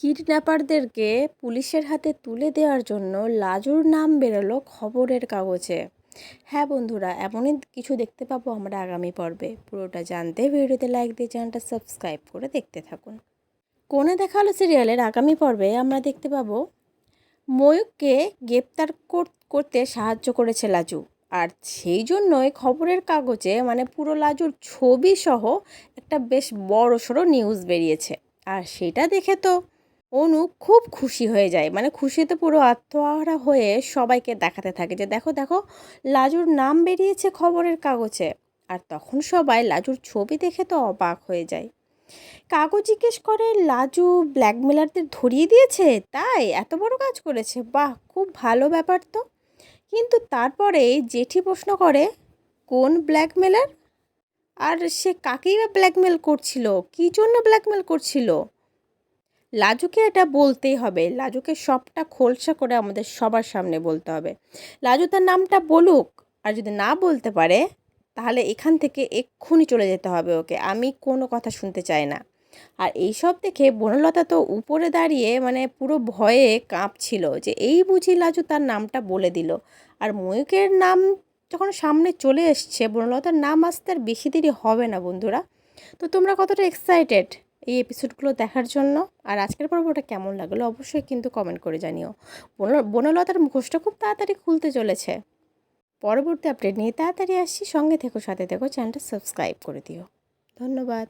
কিডন্যাপারদেরকে পুলিশের হাতে তুলে দেওয়ার জন্য লাজুর নাম বেরোলো খবরের কাগজে। হ্যাঁ বন্ধুরা, এমনই কিছু দেখতে পাবো আমরা আগামী পর্বে। পুরোটা জানতে ভিডিওতে লাইক দিয়ে চ্যানেলটা সাবস্ক্রাইব করে দেখতে থাকুন। কোণে দেখা হলো সিরিয়ালের আগামী পর্বে আমরা দেখতে পাবো ময়ূককে গ্রেপ্তার করতে সাহায্য করেছে লাজু। আর সেই জন্যই খবরের কাগজে পুরো লাজুর ছবি সহ একটা বেশ বড় সড়ো নিউজ বেরিয়েছে। আর সেটা দেখে তো অনু খুব খুশি হয়ে যায়, খুশিতে পুরো আত্মহারা হয়ে সবাইকে দেখাতে থাকে যে দেখো দেখো, লাজুর নাম বেরিয়েছে খবরের কাগজে। আর তখন সবাই লাজুর ছবি দেখে তো অবাক হয়ে যায়। কাগজ জিজ্ঞেস করে লাজু ব্ল্যাকমেলারদের ধরিয়ে দিয়েছে, তাই এত বড় কাজ করেছে, বাহ খুব ভালো ব্যাপার তো। কিন্তু তারপরে জেঠি প্রশ্ন করে কোন ব্ল্যাকমেলার, আর সে কাকেই বা ব্ল্যাকমেল করছিল, কী জন্য ব্ল্যাকমেল করছিল। লাজুকে এটা বলতেই হবে, লাজুকে সবটা খোলসা করে আমাদের সবার সামনে বলতে হবে। লাজু তার নামটা বলুক, আর যদি না বলতে পারে তাহলে এখান থেকে এক্ষুনি চলে যেতে হবে ওকে, আমি কোনো কথা শুনতে চাই না। আর এইসব দেখে বনলতা তো উপরে দাঁড়িয়ে পুরো ভয়ে কাঁপছিল যে এই বুঝি লাজু তার নামটা বলে দিল। আর ময়ূকের নাম যখন সামনে চলে এসছে, বনলতার নাম আসতে আর বেশি দেরি হবে না বন্ধুরা। তো তোমরা কতটা এক্সাইটেড এই এপিসোডগুলো দেখার জন্য? আর আজকের পর্বটা কেমন লাগলো অবশ্যই কিন্তু কমেন্ট করে জানিও। বনলতার মুখোশটা খুব তাড়াতাড়ি খুলতে চলেছে। পরবর্তী আপডেট নিয়ে তাড়াতাড়ি আসছি, সঙ্গে থেকো, সাথে থেকো, চ্যানেলটা সাবস্ক্রাইব করে দিও। ধন্যবাদ।